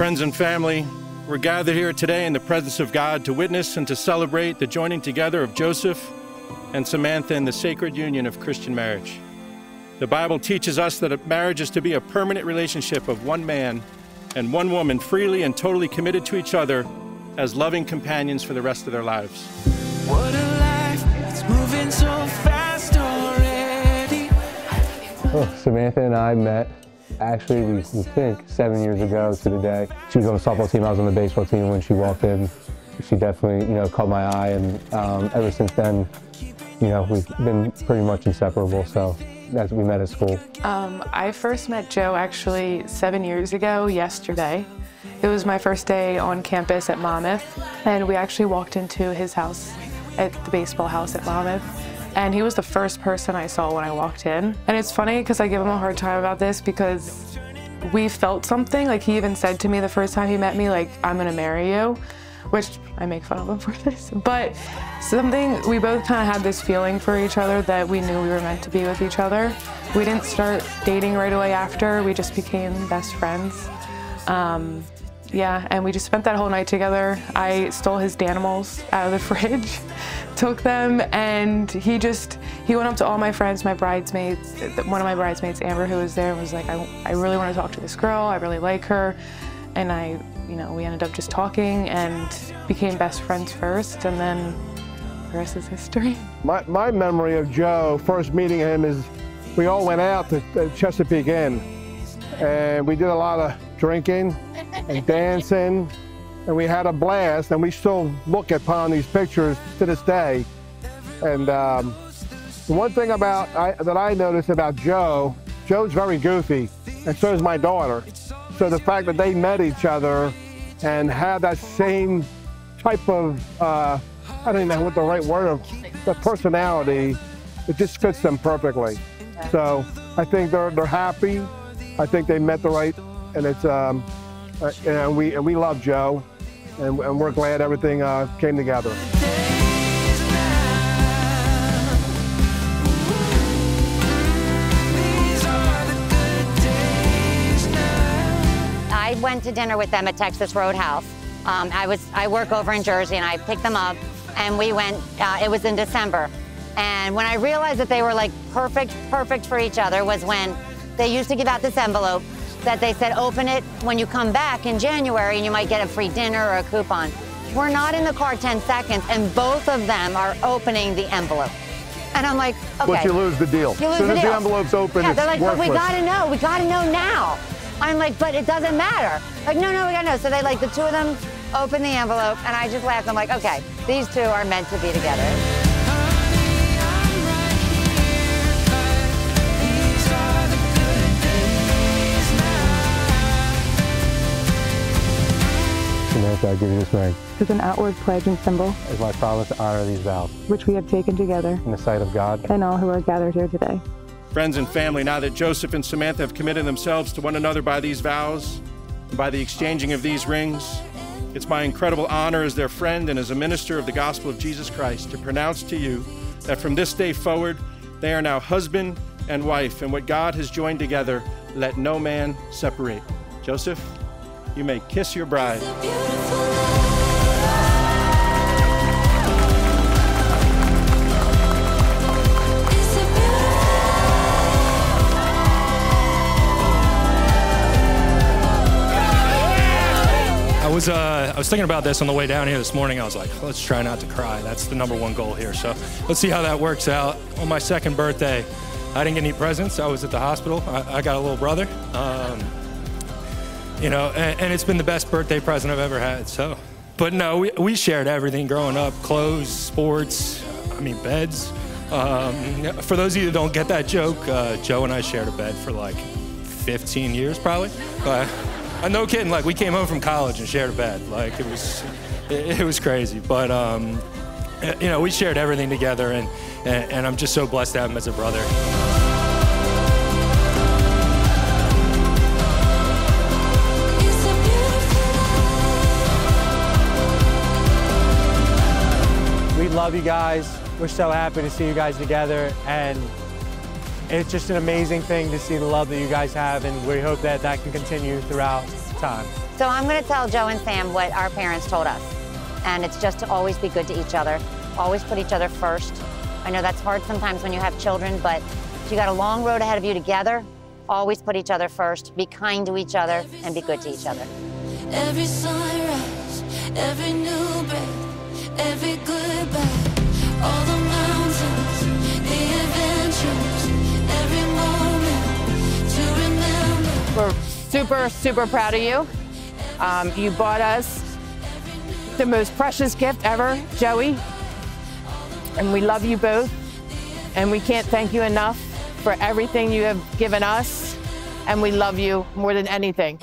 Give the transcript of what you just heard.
Friends and family, we're gathered here today in the presence of God to witness and to celebrate the joining together of Joseph and Samantha in the sacred union of Christian marriage. The Bible teaches us that a marriage is to be a permanent relationship of one man and one woman freely and totally committed to each other as loving companions for the rest of their lives. What a life, it's moving so fast already. Well, Samantha and I met, actually, we think 7 years ago to the day. She was on the softball team, I was on the baseball team. When she walked in, she definitely, caught my eye, and ever since then, we've been pretty much inseparable. So we met at school. I first met Joe actually 7 years ago yesterday. It was my first day on campus at Monmouth, and we actually walked into his house at the baseball house at Monmouth. And he was the first person I saw when I walked in. And it's funny because I give him a hard time about this because we felt something. Like, he even said to me the first time he met me, like, I'm gonna marry you, which I make fun of him for this. But something, we both kind of had this feeling for each other that we knew we were meant to be with each other. We didn't start dating right away after, we just became best friends. Yeah, and we just spent that whole night together. I stole his Danimals out of the fridge, took them, and he went up to all my friends, my bridesmaids, one of my bridesmaids, Amber, who was there, and was like, I really want to talk to this girl, I really like her. And we ended up just talking and became best friends first, and then the rest is history. My memory of Joe, first meeting him, is we all went out to Chesapeake Inn, and we did a lot of drinking and dancing, and we had a blast, and we still look upon these pictures to this day. And the one thing that I noticed about Joe's very goofy, and so is my daughter. So the fact that they met each other and had that same type of, I don't even know what the right word of, the personality, it just fits them perfectly. So I think they're happy. I think they met the right, and it's, and we love Joe, and we're glad everything came together. I went to dinner with them at Texas Roadhouse. I work over in Jersey, and I picked them up, and we went, it was in December. And when I realized that they were like perfect for each other was when they used to give out this envelope that they said, open it when you come back in January and you might get a free dinner or a coupon. We're not in the car 10 seconds, and both of them are opening the envelope. And I'm like, okay. But you lose the deal. You lose as soon the as deal. the envelope's open, yeah, they're like, worthless. but we gotta know now. I'm like, but it doesn't matter. Like, no, we gotta know. So they, like, the two of them open the envelope, and I just laughed. I'm like, okay, these two are meant to be together. Samantha, I give you this ring. It's an outward pledge and symbol, It's my promise to honor these vows which we have taken together, in the sight of God and all who are gathered here today. Friends and family, now that Joseph and Samantha have committed themselves to one another by these vows and by the exchanging of these rings, it's my incredible honor as their friend and as a minister of the gospel of Jesus Christ to pronounce to you that from this day forward, they are now husband and wife, and what God has joined together, let no man separate. Joseph, you may kiss your bride. I was thinking about this on the way down here this morning. I was like, let's try not to cry. That's the #1 goal here. So let's see how that works out. On my second birthday, I didn't get any presents. I was at the hospital. I got a little brother. And it's been the best birthday present I've ever had. So, but no, we shared everything growing up: clothes, sports, beds. For those of you that don't get that joke, Joe and I shared a bed for like 15 years probably. No kidding, like we came home from college and shared a bed. Like it was crazy. But we shared everything together, and I'm just so blessed to have him as a brother. We love you guys. We're so happy to see you guys together, and it's just an amazing thing to see the love that you guys have, and we hope that that can continue throughout time. So I'm going to tell Joe and Sam what our parents told us. And it's just to always be good to each other. Always put each other first. I know that's hard sometimes when you have children, but you got a long road ahead of you together. Always put each other first. Be kind to each other and be good to each other. Every sunrise, every new breath, every goodbye, all the mountains, the adventures, every moment to remember. We're super, super proud of you. You bought us the most precious gift ever, Joey, and we love you both, and we can't thank you enough for everything you have given us, and we love you more than anything.